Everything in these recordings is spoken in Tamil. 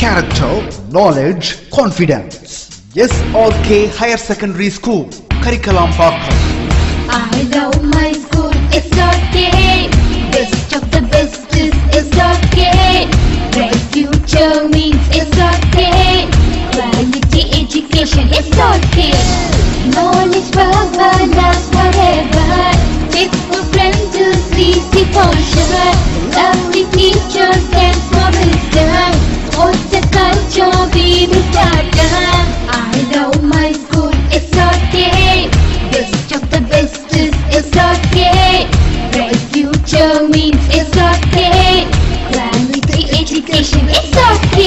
character, knowledge, confidence. SRK Higher Secondary School, Karikalampakkam. I love my school, SRK. Best of the best is SRK. Bright future means SRK. Quality education, SRK. Knowledge forever, last forever. Faithful friends to see for sure. Lovely teachers and promisers. What's the culture we will start? I love my school, SRK. Best of the best is SRK. Bright future means SRK. Quality education, SRK.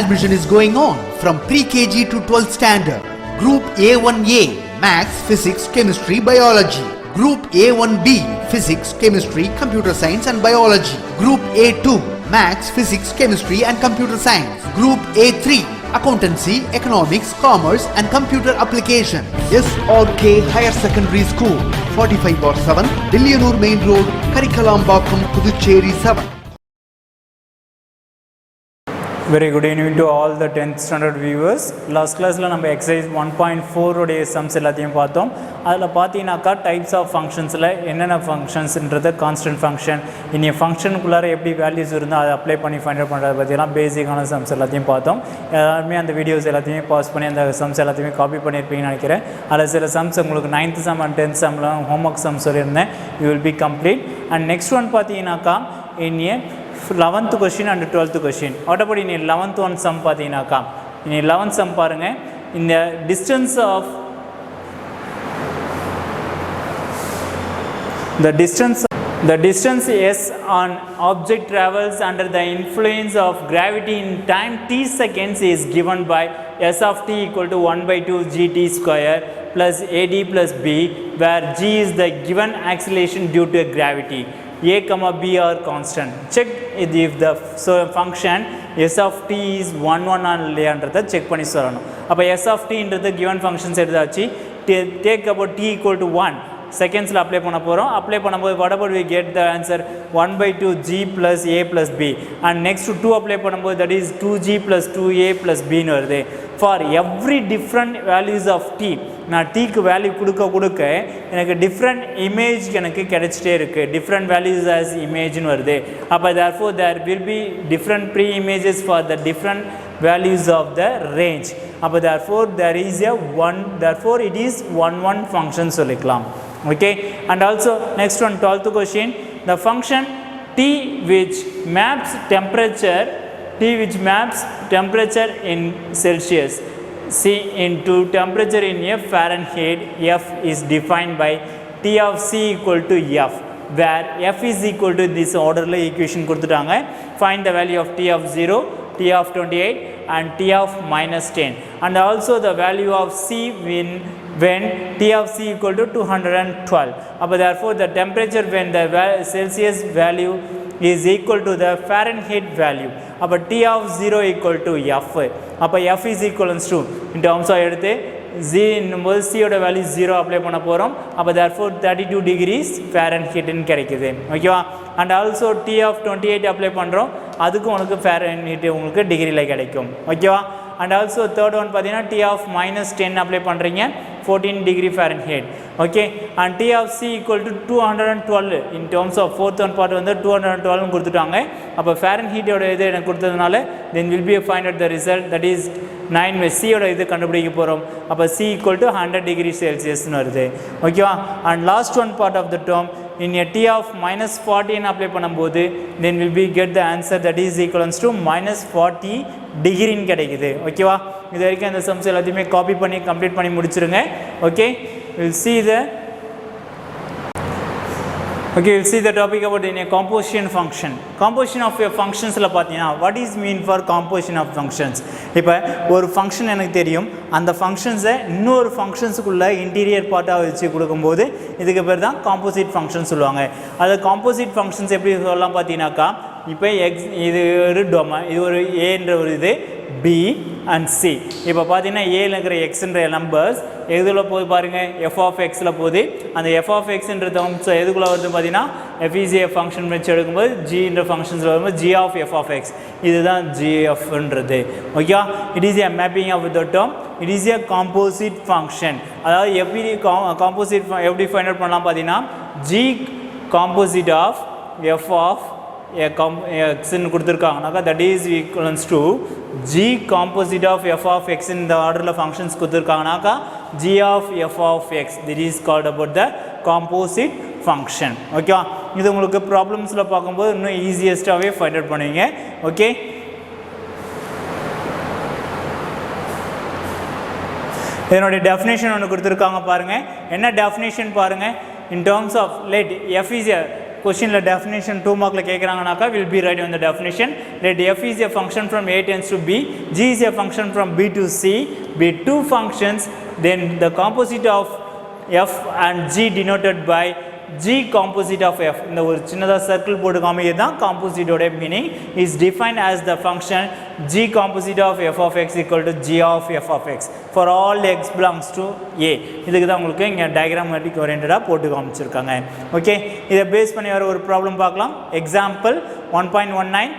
Admission is going on from pre-KG to 12th standard. Group A1A, Maths, Physics, Chemistry, Biology. Group A1B, Physics, Chemistry, Computer Science and Biology. Group A2, Maths, Physics, Chemistry and Computer Science. Group A3, Accountancy, Economics, Commerce and Computer Application. SRK Higher Secondary School, 45/7, Dillianur Main Road, Karikalampakkam, Puducherry 7. Very good evening to all the 10th standard viewers. Last class la நம்ம exercise 1.4 உடைய sums எல்லாத்தையும் பார்த்தோம். அதில் பார்த்தீங்கன்னாக்கா டைப்ஸ் ஆஃப் ஃபங்க்ஷன்ஸில் என்னென்ன ஃபங்க்ஷன்ஸ்ன்றது கான்ஸ்டன்ட் ஃபங்க்ஷன் இனி ஃபங்க்ஷனுக்குள்ளார எப்படி வேல்யூஸ் இருந்தால் அதை அப்ளை பண்ணி ஃபைண்ட் அவுட் பண்ணுறது பற்றியெல்லாம் பேசிக்கான சம்ஸ் எல்லாத்தையும் பார்த்தோம். எல்லாருமே அந்த வீடியோஸ் எல்லாத்தையுமே பாஸ் பண்ணி அந்த சம்ஸ் எல்லாத்தையுமே காப்பி பண்ணியிருப்பீங்கன்னு நினைக்கிறேன். அதில் சில சம்ஸ் உங்களுக்கு 9th சம் அண்ட் 10th சம்லாம் ஹோம்ஒர்க் சம்ஸ் சொல்லியிருந்தேன். You will be complete. And next one பார்த்தீங்கன்னாக்கா இனி 11th question and 12th question. What about in 11th one sum பார்த்தீங்கன்னாக்கா in 11th sum பாருங்க, in the distance s on object travels under the influence of gravity in time t seconds is given by s of t equal to 1/2 gt square plus ad plus b, where g is the given acceleration due to gravity. A comma b are constant. Check if the function s of t is 1 1 or இல்லையான்றதை check பண்ணி சொல்லணும். அப்போ s of t ன்றது given functions எடுத்தாச்சு. Take about t equal to 1 செகண்ட்ஸில் அப்ளை பண்ண போகிறோம். அப்ளை பண்ணும்போது what about we get the answer 1/2 g plus a plus b, and next to 2 apply பண்ணும்போது that is 2g plus 2a plus b ன்னு வருது. For every different values of t, நான் டீக்கு வேல்யூ கொடுக்க எனக்கு டிஃப்ரெண்ட் இமேஜ் எனக்கு கிடைச்சிட்டே இருக்குது. டிஃப்ரெண்ட் வேல்யூஸ் ஆஸ் இமேஜ்னு வருது. அப்போ therefore there will be different pre images for the different values of the range. அப்போ therefore there is a one, therefore it is 1 function சொல்லிக்கலாம். Okay, and also next one 12th question, the function t which maps temperature in Celsius c into temperature in a Fahrenheit, f is defined by t of c equal to f, where f is equal to this orderly equation கொடுத்துட்டாங்க. Find the value of t of 0, t of 28 and t of minus 10, and also the value of c when t of c equal to 212. அப்போ therefore the temperature when the Celsius value is equal to the Fahrenheit value. அப்போ t of 0 equal to f. அப்போ f is equals to in terms of எடுத்து z என்னும்போது c ஓட வேல்யூ 0 அப்ளை பண்ண போகிறோம். அப்போ therefore 32 degrees Fahrenheitன்னு கிடைக்குது. ஓகேவா? And also t of 28 apply பண்ணுறோம், அதுக்கும் உனக்கு Fahrenheit உங்களுக்கு டிகிரியில் கிடைக்கும். ஓகேவா? அண்ட் ஆல்சோ தேர்ட் ஒன் பார்த்தீங்கன்னா t of minus 10 அப்ளை பண்ணுறீங்க, 14 degree Fahrenheit. Okay, and t of c equal to 212 in terms of fourth one part வந்து 212 கொடுத்துட்டாங்க. அப்போ Fahrenheitோட இது எனக்கு கொடுத்ததுனால then will be find out the result, that is 9 c ஓட இது கண்டுபிடிக்க போகிறோம். அப்போ c equal to 100 degree Celsiusன்னு வருது. ஓகேவா? And last one part of the term in a t of minus 14 apply பண்ணும்போது then will be get the answer, that is equals to minus 40 டிகிரின்னு கிடைக்குது. ஓகேவா? இது வரைக்கும் அந்த சம்ஸ் எல்லாத்தையுமே காப்பி பண்ணி கம்ப்ளீட் பண்ணி முடிச்சிருங்க. Okay, we'll see the topic about in a composition function. Composition of a functionsல பார்த்தீங்கன்னா what is mean for composition of functions? இப்போ ஒரு ஃபங்க்ஷன் எனக்கு தெரியும், அந்த ஃபங்க்ஷன்ஸை இன்னொரு ஃபங்க்ஷன்ஸுக்குள்ளே இன்டீரியர் பார்ட்டாக வச்சு கொடுக்கும்போது இதுக்கு பேர் தான் காம்போசிட் ஃபங்க்ஷன் சொல்லுவாங்க. அது காம்போசிட் ஃபங்க்ஷன்ஸ் எப்படி சொல்லலாம் பார்த்தீங்கன்னாக்கா, இப்போ இது ஒரு டொமைன், இது ஒரு ஏன்ற ஒரு இது, பி and C. இப்போ பார்த்தீங்கன்னா ஏல இருக்கிற எக்ஸ்ன்ற நம்பர்ஸ் எதில் போகுது பாருங்கள் எஃப் ஆஃப் எக்ஸில் போகுது. அந்த எஃப் ஆஃப் எக்ஸ்ன்றது எதுக்குள்ளே வருது பார்த்தீங்கன்னா எஃப் இஸ் ஏ ஃபங்க்ஷன் வச்சு எடுக்கும்போது ஜின்ற ஃபங்க்ஷன்ஸில் வரும்போது G of F of X இதுதான் ஜிஎஃப்ன்றது. Okay, it is a mapping of the term. It is a composite function. அதாவது எப்படி காம்போசிட் எப்படி ஃபைண்ட் அவுட் பண்ணலாம் பார்த்தீங்கன்னா G composite of F of எக்ஸ்ன்னு கொடுத்துருக்காங்கனாக்கா that is equivalence to G composite of F of X இந்த ஆர்டரில் ஃபங்க்ஷன்ஸ் கொடுத்துருக்காங்கனாக்கா G of F of X that is called about the composite function. Okay, இது உங்களுக்கு ப்ராப்ளம்ஸில் பார்க்கும்போது இன்னும் ஈஸியஸ்ட்டாகவே ஃபைண்ட் அவுட் பண்ணுவீங்க. ஓகே, இதனுடைய டெஃபினேஷன் ஒன்று கொடுத்துருக்காங்க பாருங்கள். என்ன டெஃபினேஷன் பாருங்கள். In terms of let f is a question definition 2 mark la kekranganaka will be right on the definition. Let f is a function from a tends to b, g is a function from b to c, be two functions, then the composite of f and g denoted by g composite of f. இந்த ஒரு சின்னதா சர்க்கிள் போட்டு காமிக்கிறது தான் காம்போசிட்டோட meaning. Is defined as the function g composite of f of x equal to g of f of x for all x belongs to a. இதுக்கு தான் உங்களுக்கு இங்கே டயக்ராமேட்டிக் ஓரியன்டாக போட்டு காமிச்சிருக்காங்க. ஓகே, இதை பேஸ் பண்ணி வர ஒரு ப்ராப்ளம் பார்க்கலாம். Example 1.19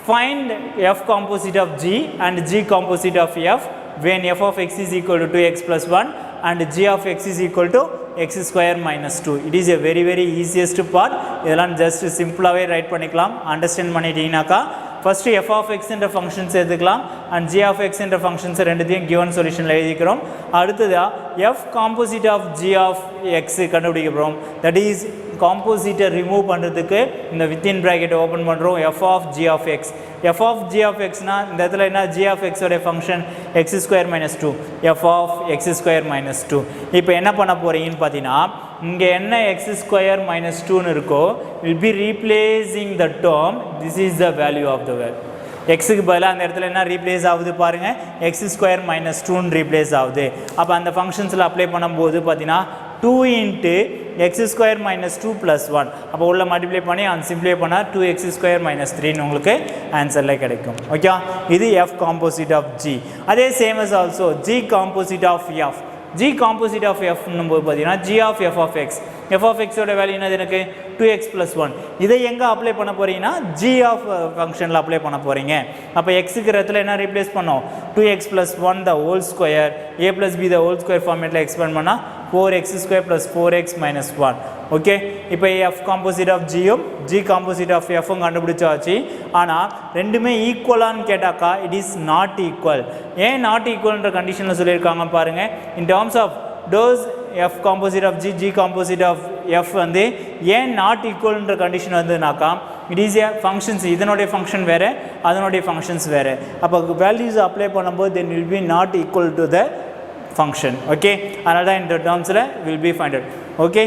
find f composite of g and g composite of f when f of x is equal to 2x plus 1 and g of x is equal to x square minus 2. It is a very easiest part. இதெல்லாம் just சிம்பிளாகவே ரைட் பண்ணிக்கலாம். அண்டர்ஸ்டாண்ட் பண்ணிட்டீங்கன்னாக்கா ஃபஸ்ட்டு எஃப் ஆஃப் எக்ஸ் என்ற ஃபங்க்ஷன்ஸ் எடுத்துக்கலாம் அண்ட் ஜி ஆஃப் எக்ஸ் என்ற ஃபங்க்ஷன்ஸ் ரெண்டுத்தையும் கிவன் சொல்யூஷனில் எழுதிக்கிறோம். அடுத்ததாக F composite of G of X கண்டுபிடிக்க போகிறோம். தட் இஸ் காம்போசிட்டை ரிமூவ் பண்ணுறதுக்கு இந்த வித்தின் ப்ராக்கெட்டை ஓப்பன் பண்ணுறோம். F of G of X, F of G of எக்ஸ்னால் இந்த இடத்துல என்ன ஜி ஆஃப் எக்ஸோடைய function X square minus 2, F of X square minus 2. இப்போ என்ன பண்ண போகிறீங்கன்னு பார்த்தீங்கன்னா இங்கே என்ன எக்ஸ் ஸ்கொயர் மைனஸ் 2ன்னு இருக்கோ will be replacing the term. This is the value of the well. எக்ஸுக்கு பதிலாக அந்த இடத்துல என்ன ரீப்ளேஸ் ஆகுது பாருங்கள், எக்ஸ் ஸ்கொயர் மைனஸ் 2ன்னு ரீப்ளேஸ் ஆகுது. அப்போ அந்த ஃபங்க்ஷன்ஸில் அப்ளை பண்ணும்போது பார்த்தீங்கன்னா 2 into X square minus 2 plus 1. அப்போ உள்ள மல்டிப்ளை பண்ணி அந்த சிம்ப்ளை பண்ணால் 2x ஸ்கொயர் மைனஸ் 3ன்னு உங்களுக்கு ஆன்சரில் கிடைக்கும். ஓகே, இது எஃப் காம்போசிட் ஆஃப் ஜி. அதே same as also G composite of F. G composite of எஃப்னும் போது பார்த்தீங்கன்னா G of F of X, F of எக்ஸோட வேல்யூ என்னது எனக்கு 2x + 1. இதை எங்கே அப்ளை பண்ண போகிறீங்கன்னா ஜி ஆஃப் ஃபங்க்ஷனில் அப்ளை பண்ண போகிறீங்க. அப்போ எக்ஸுக்கு இடத்துல என்ன ரீப்ளேஸ் பண்ணோம் 2x + 1 the whole square a + b the whole square ஃபார்மேட்டில் எக்ஸ்பேண்ட் பண்ணால் 4x ஸ்கொயர் + 4x - 1. ஓகே, இப்போ எஃப் காம்போசிட் ஆஃப் ஜியும் ஜி காம்போசிட் ஆஃப் எஃப்பும் கண்டுபிடிச்சாச்சு. ஆனால் ரெண்டுமே ஈக்குவலான்னு கேட்டாக்கா இட் இஸ் நாட் ஈக்குவல். ஏன் நாட் ஈக்குவல்ன்ற கண்டிஷனில் சொல்லியிருக்காங்க பாருங்கள். In terms of those F composite of G, G composite of F வந்து ஏன் நாட் ஈக்குவல்ன்ற கண்டிஷன் வந்துனாக்கா இட் இஸ் ஏ ஃபங்க்ஷன்ஸ், இதனுடைய ஃபங்க்ஷன் வேறு அதனுடைய ஃபங்க்ஷன்ஸ் வேறு. அப்போ வேல்யூஸ் அப்ளை பண்ணும்போது then will be not equal to the function. Okay, அதனால தான் இந்த டேர்ம்ஸில் will be find out. Okay,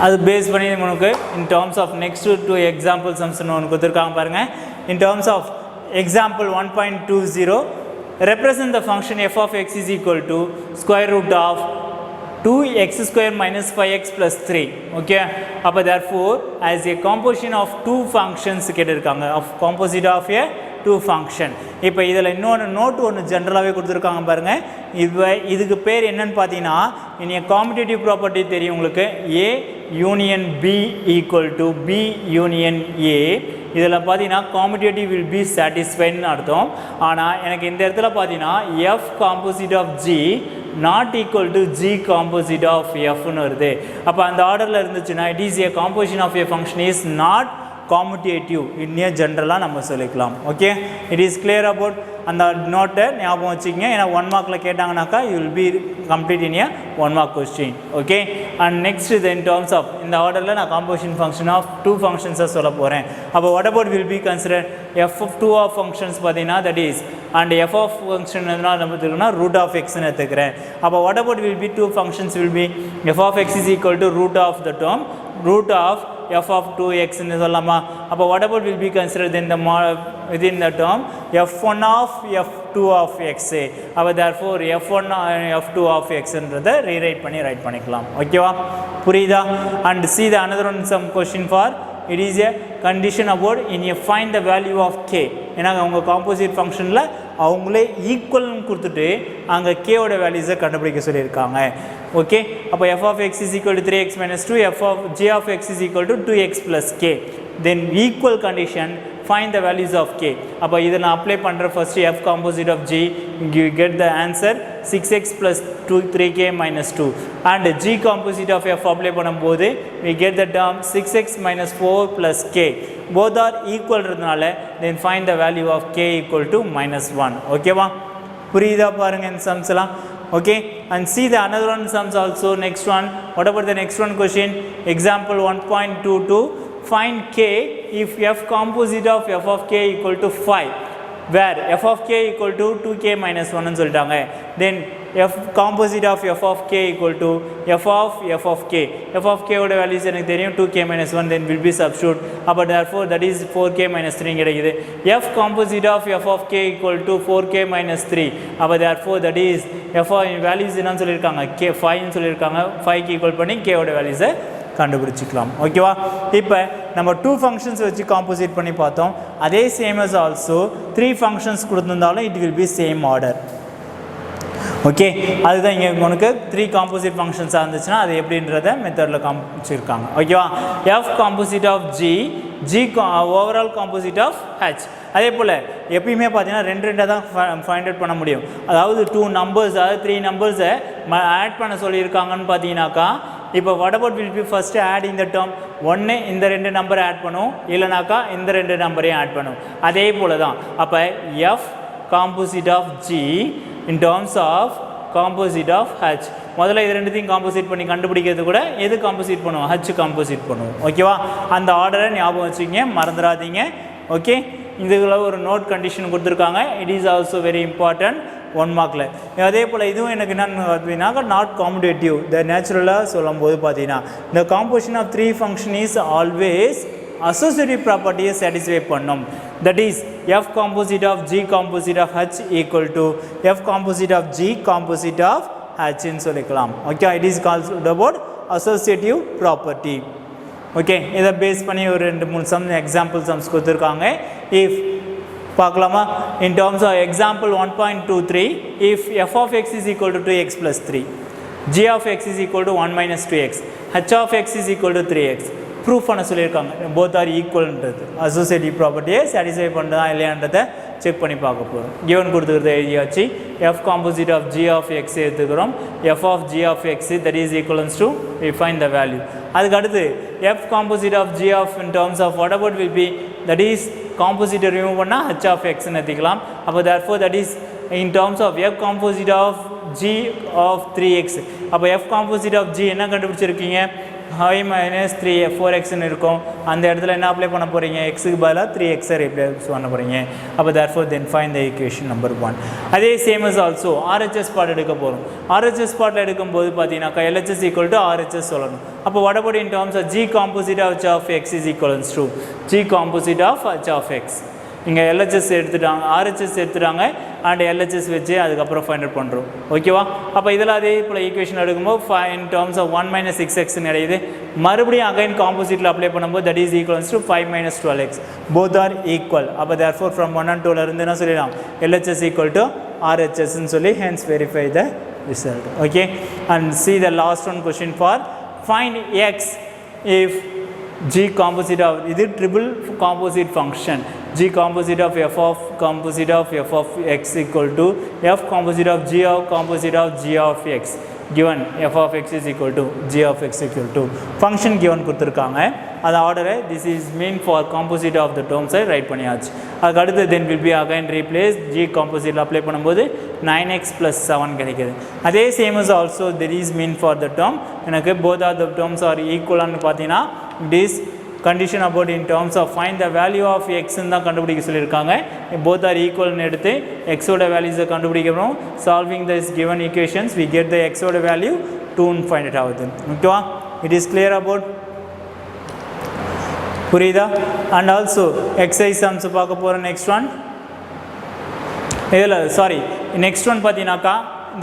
அது பேஸ் பண்ணி உங்களுக்கு in terms of next 2 example சம்ஸ்னு ஒன்று கொடுத்துருக்காங்க பாருங்கள். In terms of example 1.20 represent the function f of x is equal to square root of 2x square minus 5x plus 3. Okay, அப்போ therefore as a composition of two functions கேட்டிருக்காங்க, of composite of a two function. இப்போ இதில் இன்னொன்று நோட் ஒன்று ஜென்ரலாகவே கொடுத்துருக்காங்க பாருங்கள். இதுக்கு பேர் என்னன்னு பார்த்தீங்கன்னா இனி காம்படிட்டிவ் ப்ராப்பர்ட்டி தெரியும் உங்களுக்கு, a union b equal to b union a. இதில் பார்த்தீங்கன்னா காம்படிட்டிவ் வில் பி சாட்டிஸ்ஃபைட்னு அர்த்தம். ஆனால் எனக்கு இந்த இடத்துல பார்த்தீங்கன்னா F composite of G not equal to G composite of எஃப்னு வருது. அப்போ அந்த ஆர்டரில் இருந்துச்சுன்னா it is a composition of a function is not competitive இன்னே ஜென்ரலாக நம்ம சொல்லிக்கலாம். Okay, it is clear about அந்த நோட்டை ஞாபகம் வச்சுக்கிங்க. ஏன்னா 1 மார்க்கில் கேட்டாங்கனாக்கா you will be complete in a 1 mark question. Okay, and next இது இன் டேர்ம்ஸ் ஆஃப் இந்த ஆர்டரில் நான் காம்போசிஷன் ஃபங்க்ஷன் ஆஃப் 2 ஃபங்க்ஷன்ஸாக சொல்ல போகிறேன். அப்போ what about will be consider F of 2 of functions பார்த்தீங்கன்னா that is and F of function எதுனா நம்ம எடுத்துக்கணும்னா ரூட் ஆஃப் எக்ஸ்ன்னு எடுத்துக்கிறேன். அப்போ what about will be 2 functions will be F of X is equal to root of the term root of f of 2x ன்னு சொல்லலாமா. அப்போ what about will be considered in the within the term f1 of f2 of x. அப்போ therefore f1 f2 of x ன்றதை ரீரைட் பண்ணி ரைட் பண்ணிக்கலாம். ஓகேவா, புரியுதா? and see the another one some question for it is a condition about in a find the value of k ஏன்னா அவங்க காம்போசிட் ஃபங்க்ஷனில் அவங்களே ஈக்குவல்னு கொடுத்துட்டு அங்கே கேவோட வேல்யூஸை கண்டுபிடிக்க சொல்லியிருக்காங்க. ஓகே, அப்போ f of x is equal to 3x minus 2, f of g of x is equal to 2x plus k. Then equal condition, find the values of k. அப்போ இதை நான் அப்ளை பண்ணுற first f composite of g, you get the answer 6x plus 3k minus 2, and g composite of f apply பண்ணும்போது we get the term 6x minus 4 plus k. Both are equal றதுனால then find the value of k equal to minus 1. ஓகேவா, புரியுதா பாருங்க இந்த sums எல்லாம். Okay, and see the another one sums also. Next one, what about the next one question? Example 1.22, find k if f composite of f of k equal to 5, where f of k equal to 2k minus 1 ன்னு சொல்லிட்டாங்க. Then f composite of f of k equal to f of k. f of k ஓட வேல்யூஸ் எனக்கு தெரியும் 2k minus 1, then will be substitute. அப்போ therefore that is 4k minus 3 கிடைக்குது. f composite of f of k equal to 4k minus 3. அப்போ therefore that is f values என்னன்னு சொல்லியிருக்காங்க, k 5 ன்னு சொல்லியிருக்காங்க. 5க்கு ஈக்குவல் பண்ணி k ஓட வேல்யூஸை கண்டுபிடிச்சிக்கலாம். ஓகேவா, இப்போ நம்ம 2 ஃபங்க்ஷன்ஸ் வச்சு காம்போசிட் பண்ணி பார்த்தோம். அதே சேம் as ஆல்சோ 3 ஃபங்க்ஷன்ஸ் கொடுத்துருந்தாலும் it will be same order. Okay, அதுதான் இங்கே உனக்கு 3 காம்போசிட் ஃபங்க்ஷன்ஸாக இருந்துச்சுன்னா அது எப்படின்றத மெத்தடில் காமிச்சிருக்காங்க. ஓகேவா, f composite of G, g overall composite of h. அதே போல் எப்பயுமே பார்த்தீங்கன்னா 2 தான் ஃபைண்ட் அவுட் பண்ண முடியும். அதாவது 2 நம்பர்ஸ், அதாவது 3 நம்பர்ஸை ஆட் பண்ண சொல்லியிருக்காங்கன்னு பார்த்தீங்கன்னாக்கா, இப்போ what about will be first add in the term, ஒன்று இந்த 2 நம்பரை ஆட் பண்ணும், இல்லைனாக்கா இந்த 2 நம்பரையும் ஆட் பண்ணும். அதே போல் தான் அப்போ f composite of g in terms of composite of h, முதல்ல இது ரெண்டுத்தையும் காம்போசிட் பண்ணி கண்டுபிடிக்கிறது கூட எது காம்போசிட் பண்ணுவோம், ஹச் காம்போசிட் பண்ணுவோம். ஓகேவா, அந்த ஆர்டரை ஞாபகம் வச்சுக்கிங்க, மறந்துடாதீங்க. ஓகே, இதுக்குள்ள ஒரு நோட் கண்டிஷன் கொடுத்துருக்காங்க. It is also very important 1 மார்க்கில். அதே போல் இதுவும் எனக்கு என்னென்னு பார்த்தீங்கன்னாக்கா நாட் காம்படேட்டிவ், த நேச்சுரலாக சொல்லும்போது பார்த்தீங்கன்னா the composition of 3 function is always associative properties satisfy பண்ணும். That is f composite of g composite of h equal to f composite of g composite of h ன்னு சொல்லிக்கலாம். Okay, it is called about associative property. Okay, இதை பேஸ் பண்ணி ஒரு 2-3 சம் எக்ஸாம்பிள் சம்ஸ் கொடுத்துருக்காங்க. if பார்க்கலாமா, in terms of example 1.23, if f of x is equal to 2x plus 3, g of x is equal to 1 minus 2x, h of x is equal to 3x, proof பண்ண சொல்லியிருக்காங்க. போத் ஆர் ஈக்குவல்ன்றது அசோசியேட்டிவ் ப்ராப்பர்ட்டியை சாட்டிஸ்ஃபை பண்ணுறதா இல்லையான்றதை செக் பண்ணி பார்க்க போகிறோம். கிவன் கொடுத்துக்கிறத எழுதியாச்சு. F composite of G of X எடுத்துக்கிறோம். F of G of X that is equivalence to we find the value. அதுக்கு அடுத்து F composite of G of in terms of what about will be, that is காம்போசிட்டை ரிமூவ் பண்ணால் ஹச் ஆஃப் எக்ஸ்ன்னு எடுத்துக்கலாம். அப்போ therefore that is in terms of f composite of G of 3x. அப்போ எஃப் காம்போசிட் ஆஃப் ஜி என்ன கண்டுபிடிச்சிருக்கீங்க, i minus 3 4xன்னு இருக்கும். அந்த இடத்துல என்ன அப்ளை பண்ண போகிறீங்க, எக்ஸுக்கு பதிலாக 3xஐ ரீப்ளேஸ் பண்ண போகிறீங்க. அப்போ therefore then find the equation number 1. அதே same as also RHS part எடுக்க போகிறோம். RHS பார்ட்டில் எடுக்கும்போது பார்த்தீங்கன்னாக்கா LHS equal to RHS சொல்லணும். அப்போ what about in terms of g composite of h of x is equals to g composite of h of x. இங்கே LHS எடுத்துட்டாங்க, RHS எடுத்துட்டாங்க, அண்ட் LHS வச்சு அதுக்கப்புறம் ஃபைண்ட் அவுட் பண்ணுறோம். ஓகேவா, அப்போ இதில் அதே போல் ஈக்குவேஷன் எடுக்கும்போது in terms of 1 minus 6x கிடையாது. மறுபடியும் அகைன் காம்போசிட்டில் அப்ளை பண்ணும்போது that is equals to 5 minus 12x. Both are equal. அப்போ therefore from 1 and 2 இருந்து என்ன சொல்லிடலாம், LHS equal to RHSன்னு சொல்லி hence verify the result. Okay, and see the last one question for find x if g composite of, இது triple composite function, g composite of f of composite of f of x equal to f composite of g of composite of g of x, given f of x is equal to g of x equal to function given கொடுத்துருக்காங்க. அது ஆர்டரை this is mean for composite of the terms I right பண்ணியாச்சு. அதுக்கு அடுத்து then will be again replace g composite apply பண்ணும்போது 9x plus 7 கிடைக்குது. அதே same as also there is mean for the term, எனக்கு both of the terms are equal ன்னு பார்த்தீங்கன்னா this condition about in terms of find the value of x ன்னு தான் கண்டுபிடிக்க சொல்லியிருக்காங்க. both are equal ன்னு எடுத்து x ஓட வேல்யூஸை கண்டுபிடிக்கிறோம். solving this given equations we get the x ஓட value 2 ன்னு find it ஆகுது. ஓகேவா, it is clear about, புரியுதா? அண்ட் ஆல்சோ எக்ஸசைஸ் சம்ஸ் பார்க்க போகிற நெக்ஸ்ட் ஒன் இதில் நெக்ஸ்ட் ஒன் பார்த்தீங்கன்னாக்கா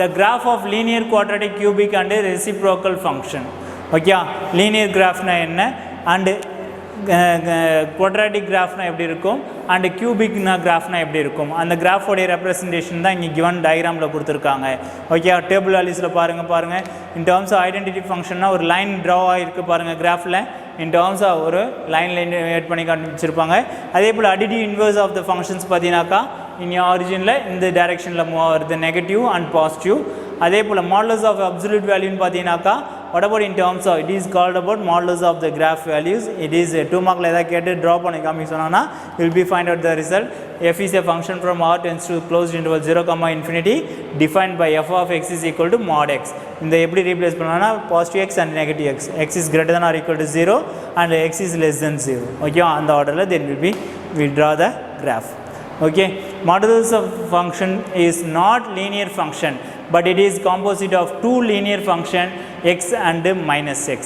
the graph of linear quadratic cubic and reciprocal function. Okay, linear கிராஃப்னா என்ன, அண்டு quadratic graphனா எப்படி இருக்கும் and cubic graphனா எப்படி இருக்கும் அந்த graph ஓட representation தான் இங்க given diagramல கொடுத்திருக்காங்க ஓகே டேபிள் வேல்யூஸ்ல பாருங்க in terms of identity function ஒரு லைன் draw ஆயிருக்கு பாருங்க graphல in terms of ஒரு லைன்ல ஆட் பண்ணி காமிச்சிருப்பாங்க அதே போல additive inverse of the functions பாத்தீனாக்கா in your originல இந்த directionல மூவ் ஆகுது நெகட்டிவ் and பாசிட்டிவ் அதே போல modulus of absolute value ன்னு பாத்தீனாக்கா what about in terms of it is called about modulus of the graph values it is 2 mark la edha kettu draw பண்ணி காமிக்க சொன்னானா you will be find out the result f is a function from r tends to closed interval 0 comma infinity defined by f of x is equal to mod x இந்த எப்படி ரீப்ளேஸ் பண்ணலாம்னா positive x and negative x x is greater than or equal to 0 and x is less than 0 okay அந்த ஆர்டர்ல then we draw the graph okay modulus of function is not linear function but it is composite of two linear function x and minus x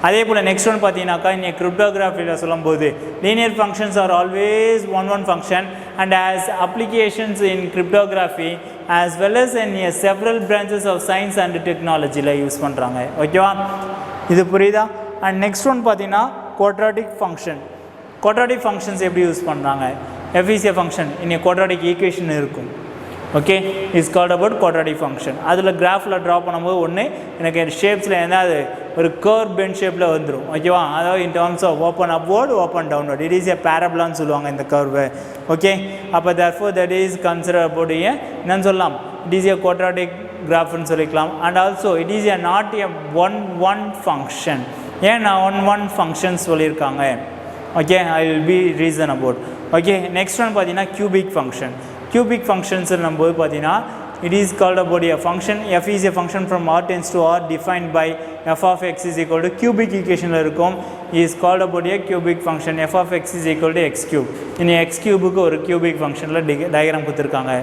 அதே போல next one பாத்தீங்கன்னாக்கா இந்த cryptography-ல சொல்லும்போது linear functions are always one function and has applications in cryptography as well as in several branches of science and technology-ல யூஸ் பண்றாங்க ஓகேவா இது புரியுதா and next one பாத்தீங்கன்னா quadratic functions எப்படி யூஸ் பண்றாங்க f is a function in a quadratic equation இருக்கும் okay is called about quadratic function அதுல கிராஃப்ல டிரா பண்ணும்போது ஒண்ணே எனக்கு ஷேப்ஸ்ல என்னது ஒரு curve bend ஷேப்ல வந்துரும் ஓகேவா அதாவது in terms of open upward open downward it is a parabola ன்னு சொல்லுவாங்க இந்த curve okay அப்ப therefore that is considered about என்னன்னு சொல்லலாம் it is a quadratic graph ன்னு சொல்லிக்கலாம் and also it is a not a one function ஏன்னா one function சொல்லிருக்காங்க okay I will be reason about okay next one பாத்தீங்கன்னா cubic functions நம்மோது பாத்தீங்கன்னா it is called about a function f is a function from r tends to r defined by f of x is equal to cubic equation இருக்கும் is called about a cubic function f of x is equal to x cube in x cube க்கு ஒரு cubic functionல டயகிராம் கொடுத்திருக்காங்க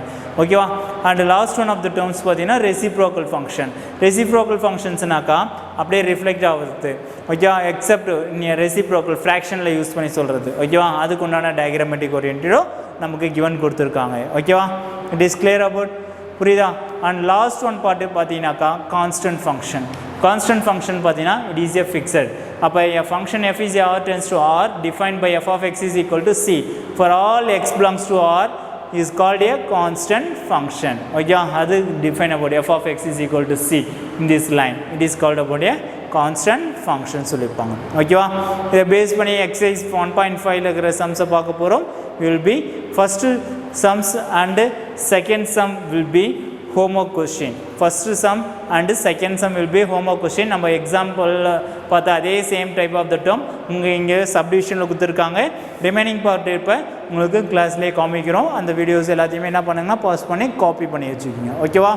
ஓகேவா and last one of the terms பாத்தீங்கன்னா reciprocal functionsனாக்கா அப்படியே ரிஃப்ளெக்ட் ஆகுது ஓகேவா எக்ஸெப்ட் நீ reciprocal fractionல யூஸ் பண்ணி சொல்றது ஓகேவா அதுக்கு உண்டான டயகிராமேட்டிக் ஓரியன்டடோ நமக்கு given கொடுத்திருக்காங்க ஓகேவா it is clear about புரியுதா and last one part பாத்தீங்கன்னாக்கா constant function பாத்தீங்கன்னா it is a fixed அப்ப a function f is r tends to r defined by f of x is equal to c for all x belongs to r is called a constant function okay அது define about f of x is equal to c in this line it is called about a constant function சொல்லிருப்பாங்க ஓகேவா இத பேஸ் பண்ணி exercise 1.5 ல இருக்கிற sums பார்க்க போறோம் will be first sums and second sum will be homework question first sum and second sum will be homework question நம்ம example பார்த்தா அதே same type of the term இங்க subdivisionல கொடுத்திருக்காங்க remaining part இப்ப உங்களுக்கு கிளாஸ்லயே காமிக்கிறோம் அந்த வீடியோஸ் எல்லாத்தையுமே என்ன பண்ணுங்கன்னா பாஸ் பண்ணி காப்பி பண்ணி வச்சுக்கோங்க ஓகேவா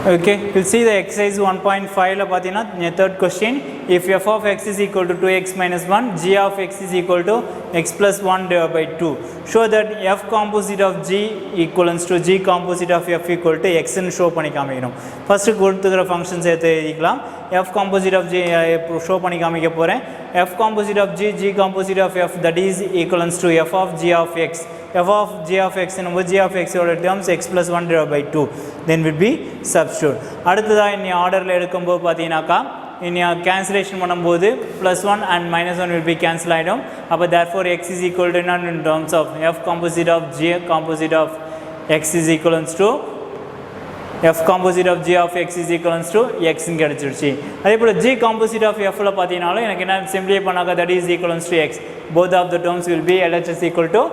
okay we'll see the exercise 1.5 la pathina third question if f of x is equal to 2x minus 1 g of x is equal to x plus 1 divided by 2 show that f composite of g equals to g composite of f equal to x ன்னு show பண்ணி காமிக்கணும் first கொடுத்துக்கிற functions எடுத்து எழுதிக்கலாம் f composite of g show பண்ணி காமிக்க போறேன் f composite of g composite of f that is equals to f of g of x f of g of x and g of x ஓட terms x plus 1 divided by 2 then will be substitute அடுத்ததா இந்த ஆர்டர்ல எடுக்கும்போது பாத்தீங்கன்னாக்கா in your cancellation பண்ணும்போது plus 1 and minus 1 will be cancel ஆயிடும் அப்ப therefore x is equal to none in terms of f composite of g composite of x is equals to f composite of g of x is equals to x ன்னு கிடைச்சிருச்சு அதே போல g composite of f ல பாத்தீங்கனாலும் எனக்கு என்ன சிம்பிளை பண்ணாக்க that is equals to x both of the terms will be LHS equal to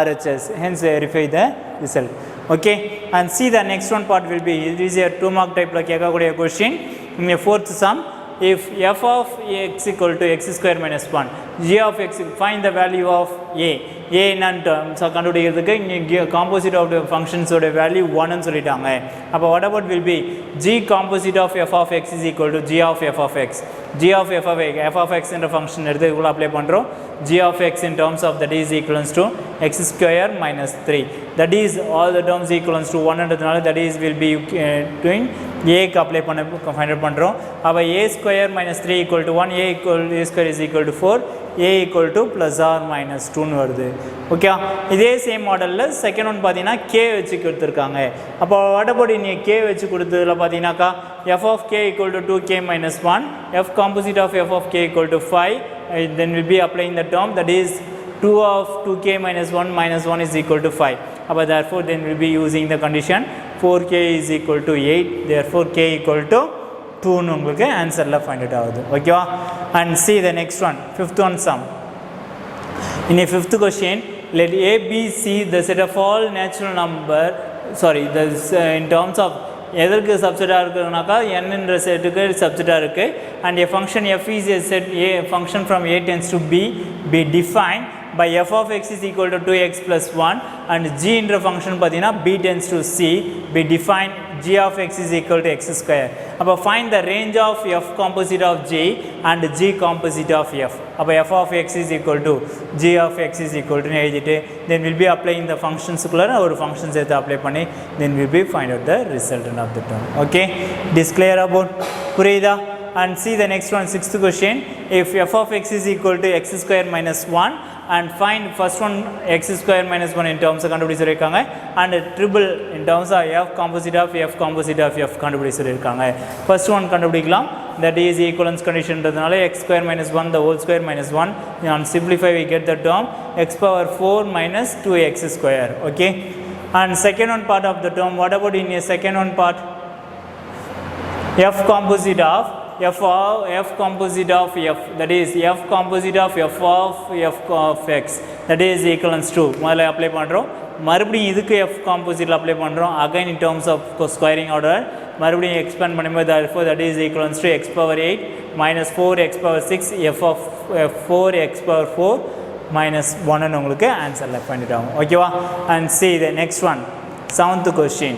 RHS hence verify the result okay and see the next one part will be it is a 2 mark type la kekakuriya question in the fourth sum if f of x equal to x square minus 1 g of x find the value of a என்னன்னு கண்டுபிடிக்கிறதுக்கு இங்க composite of the functions ஓட value 1 ன்னு சொல்லிட்டாங்க அப்ப what about will be g composite of f of x is equal to g of f of x g of f of x என்ற function எடுத்து இதுல அப்ளை பண்றோம் g of x in terms of that is equals to x square minus 3 that is all the terms equals to 1 என்றதுனால that is will be doing a க்கு அப்ளை பண்ண ஃபைண்ட் அவுட் பண்றோம் அப்ப a square minus 3 equal to 1 a square is equal to 4 a equal to plus or minus 2 ன்னு வருது ஓகே இதே சேம் மாடல்ல செகண்ட் ஒன் பாத்தீங்கன்னா k வெச்சு கொடுத்திருக்காங்க அப்ப what about in k வெச்சு கொடுத்ததுல பாத்தீங்கன்னாக்கா f of k equal to 2k minus 1 f composite of f of k equal to 5 then we'll be applying the term that is 2 of 2k minus 1 is equal to 5. Therefore then we'll be using the condition 4k is equal to 8, therefore k equal to 2 னு உங்களுக்கு ஆன்சர்ல ஃபைண்ட் அவுட் ஆகுது. ஓகேவா? and see the next one, fifth one sum. In a fifth question, let a b c the set of all natural number, in terms of எதற்கு சப்செட்டாக இருக்குனாக்கா n என்ற செட்டுக்கு சப்செட்டாக இருக்குது. And a function f is a set a function from a tends to b be defined by f of x is equal to 2x plus 1 and g என்ற function பார்த்தீங்கன்னா b tends to c be defined g of x is equal to x square. அப்போ find the range of f composite of g and g composite of f. அப்போ f of x is equal to g of x is equal to எழுதிட்டு then we'll be applying the functionsக்குள்ள ஒரு functions எடுத்து apply பண்ணி then we'll be find out the resultant of the term. Okay, it is clear about புரியுதா? And see the next one, sixth question. If f of x is equal to x square minus 1 and find first one x square minus 1 in terms of கண்டுபிடி சொல்லியிருக்காங்க and triple in terms of f composite of f கண்டுபிடி சொல்லியிருக்காங்க. first one கண்டுபிடிக்கலாம், that is equivalence condition ன்றதுனால x square minus 1 the whole square minus 1 and simplify we get the term x power 4 minus 2x square. Okay, and second one part of the term, what about in a second one part, f composite of f composite of f, that is f composite of f of x, that is equivalence to முதல்ல அப்ளை பண்ணுறோம், மறுபடியும் இதுக்கு f composite அப்ளை பண்ணுறோம், again in terms of squaring order மறுபடியும் எக்ஸ்பேண்ட் பண்ணும்போது therefore that is equivalence to x power 8 minus 4x power 6 f of 4x power 4 minus 1 ன்னு உங்களுக்கு ஆன்சரில் பண்ணிட்டாங்க. ஓகேவா? and see the next one, seventh question.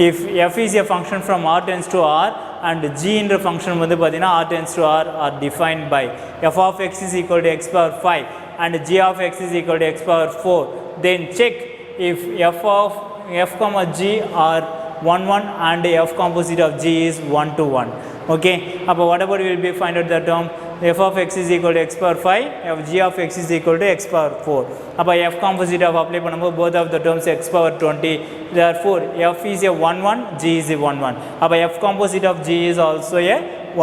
If f is a function from r tends to r and g என்ற function வந்து பார்த்தீங்கன்னா r tends to r are defined by f of x is equal to x power 5 and g of x is equal to x power 4, then check if f of f comma g are 1 1 and f composite of g is 1 to 1. Okay, அப்போ whatever we will be find out the term f of x is equal to x power 5, f g of x is equal to x power 4. அப்போ f composite of apply பண்ணும்போது both of the terms x power 20, therefore f is a 1 1, g is a 1 1. அப்போ f composite of g is also a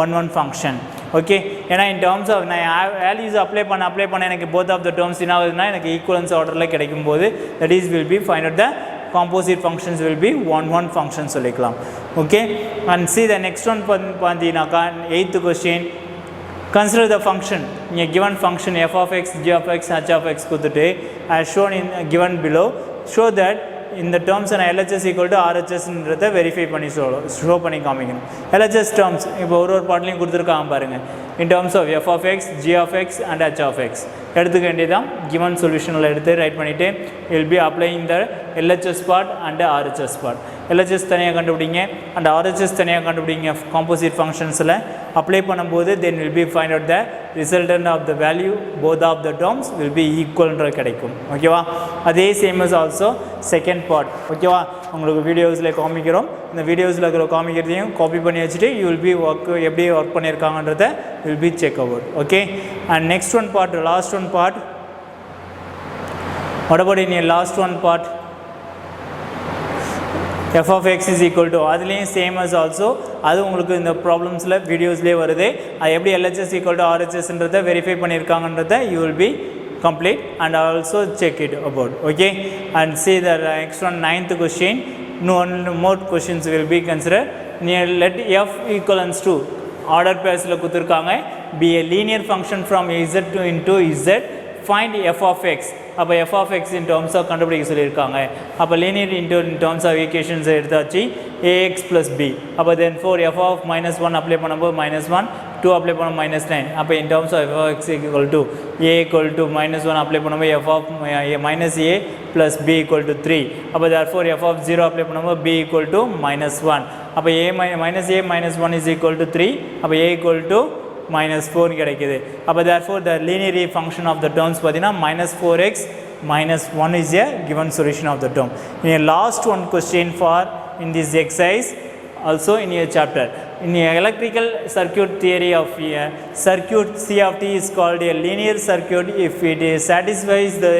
1 1 function. Okay, ஏன்னா in terms of நான் வேல்யூஸ் அப்ளை பண்ண எனக்கு both of the terms என்ன ஆகுதுன்னா எனக்கு ஈக்குவலன்ஸ் ஆர்டரில் கிடைக்கும் போது that is will be find out the composite functions will be 1 1 functions சொல்லிக்கலாம். Okay, and see the next one பார்த்தீங்கன்னாக்கா eighth question. Consider the function in a given function f of x, g of x, h of x கொடுத்துட்டு as shown in given below, show that in the terms and LHS equal to RHS ன்றதை வெரிஃபை பண்ணி ஷோ பண்ணி காமிக்கணும். LHS terms இப்போ ஒரு பாட்லையும் கொடுத்துருக்காங்க பாருங்க, in terms of f of x, g of x and h of x எடுத்துக்க வேண்டியதான். given solutionல எடுத்து ரைட் பண்ணிவிட்டு will be applying the LHS part and the RHS part. LHS தனியாக கண்டுபிடிங்க and RHS தனியாக கண்டுபிடிங்க. composite functionsல அப்ளை பண்ணும்போது then will be find out the resultant of the value both of the terms will be equal ன்ற கிடைக்கும். ஓகேவா? அதே same as also second part. ஓகேவா? உங்களுக்கு வீடியோஸில் காமிக்கிறோம், இந்த வீடியோஸில் இருக்கிற காமிக்கிறதையும் காப்பி பண்ணி வச்சுட்டு யூ வில் பி எப்படி ஒர்க் பண்ணியிருக்காங்கன்றத will be check out. Okay, and next one part, last one part, what about in last one part f of x is equal to, அதுலேயும் சேம் as ஆல்சோ, அது உங்களுக்கு இந்த ப்ராப்ளம்ஸில் வீடியோஸ்லேயே வருது, அது எப்படி LHS equal to RHSன்றதை வெரிஃபை பண்ணியிருக்காங்கன்றதை you will be complete and also check it about. Okay, and see the next one, ninth question. No more questions will be considered. Let f equivalence to order pairs la kudirukanga be a linear function from z to into z, find f of x. அப்போ f of x in terms of கண்டுபிடிக்க சொல்லியிருக்காங்க. அப்போ linear into in terms of equations எடுத்தாச்சு ax plus b. அப்போ then for f of minus 1 apply பண்ணும்போது minus 1, 2 அப்ளை பண்ண minus 9. அப்போ in terms of f of x equal to a equal to minus 1 apply பண்ணும்போது f of minus a plus b equal to 3. அப்போ therefore f of 0 அப்ளை பண்ணும்போது b equal to minus 1. அப்போ minus a minus 1 is equal to 3. அப்போ a equal to minus 4 கிடைக்குது. அப்போ therefore the linear function of the terms பார்த்தீங்கன்னா minus 4x minus 1 is a given solution of the term. In a last one question for in this exercise also in your chapter, in the electrical circuit theory of a circuit, C of t is called a linear circuit if it satisfies the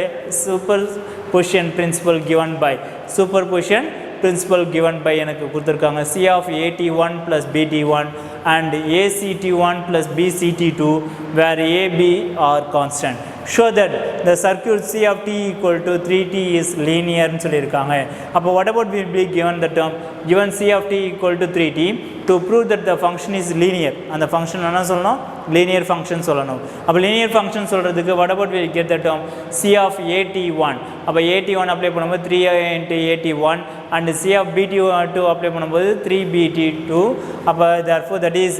superposition principle given by superposition principle given by எனக்கு கொடுத்துருக்காங்க C of AT1 plus BT1 and ACT1 plus BCT2 where AB are constant. Show that the circuit C of t equal to 3t is linear ன்னு சொல்லியிருக்காங்க. அப்போ what about will be given the term given C of t equal to 3t to prove that the function is linear. அந்த ஃபங்க்ஷன் என்ன சொல்லணும்? linear function சொல்லணும். அப்போ linear function சொல்கிறதுக்கு what about we get the term C of AT1. அப்போ AT1 அப்ளை பண்ணும்போது 3 into AT1 and C of BT2 apply பண்ணும்போது 3BT2. அப்போ therefore that is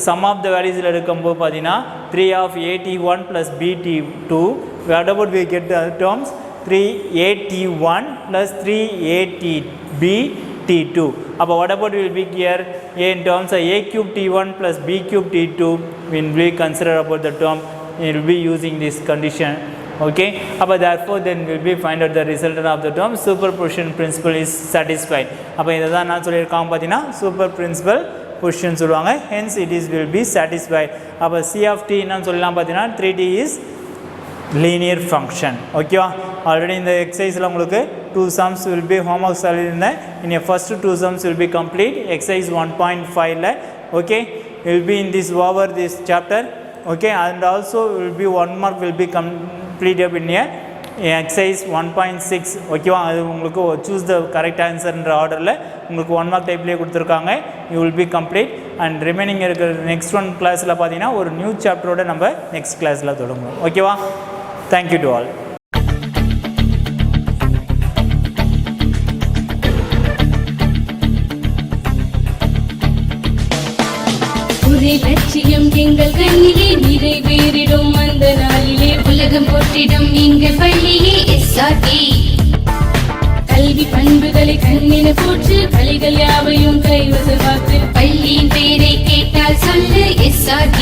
sum of the values எடுக்கும்போது பார்த்தீங்கன்னா 3 of AT1 plus BT2. What about we get the terms 3AT1 plus 3ATBT2. அப்போ what about will be here in terms of A cube T1 plus B cube T2 when we consider about the term we will be using this condition. Okay, அப்போ therefore then will be find out the resultant of the term superposition principle is satisfied. அப்போ இதை தான் நான் சொல்லியிருக்காங்க பார்த்தீங்கன்னா சூப்பர் பிரின்சிபல் பொசிஷன் சொல்லுவாங்க. hence it is will be satisfied. அப்போ C of t என்னன்னு சொல்லலாம் பார்த்தீங்கன்னா 3t is linear function. ஓகேவா, ஆல்ரெடி இந்த எக்ஸசைஸில் உங்களுக்கு 2 sums will be homework சொல்லியிருந்தேன். in your first 2 sums will be complete exercise 1.5ல. okay, will be in this over this chapter. okay, and also will be 1 mark will be completed in a exercise 1.6. ஓகேவா, அது உங்களுக்கு choose the correct answer என்ற ஆர்டரில் உங்களுக்கு 1 mark டைப்லேயே கொடுத்துருக்காங்க. you will be complete and remaining இருக்கிற next one கிளாஸில் பார்த்தீங்கன்னா ஒரு நியூ சாப்டரோட நம்ம நெக்ஸ்ட் கிளாஸில் தொடங்குவோம். ஓகேவா, தேங்க்யூ டு ஆல். ஒரே லட்சியம் எங்கள் கண்ணிலே நிறைவேறிடும் அந்த நாளிலே உலகம் போற்றிடும் எங்கள் பள்ளியே SRK. கல்வி பண்புகளை கண்ணின போற்று கலைகள் யாவையும் கைவசமாக்கு பள்ளியின் பெயரை கேட்டால் சொல்லு SRK.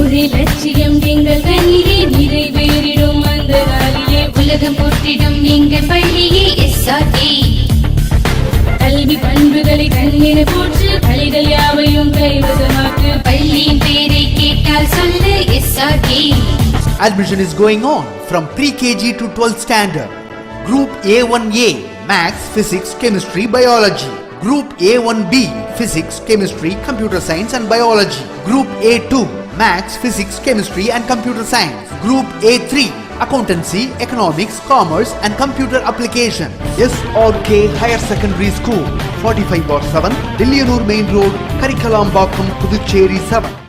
ஒரே லட்சியம் எங்கள் கண்ணிலே நிறைவேறிடும் அந்த நாளிலே உலகம் போற்றிடும் எங்கள் பள்ளியே SRK. கல்வி பண்புகளை கண்ணின போற்று கலைகள் யாவையும் கைவசமாக்கு பள்ளியின் பெயரை கேட்டால் சொல்லு SRK. Admission is going on from pre-KG to 12th standard. Group A1A Maths, Physics, Chemistry, Biology. Group A1B Physics, Chemistry, Computer Science and Biology. Group A2 Maths, Physics, Chemistry and Computer Science. Group A3 Accountancy, Economics, Commerce and Computer Application. SRK Higher Secondary School, 45/7, Dilliyanur Main Road, Karikalampakkam, Puducherry 7.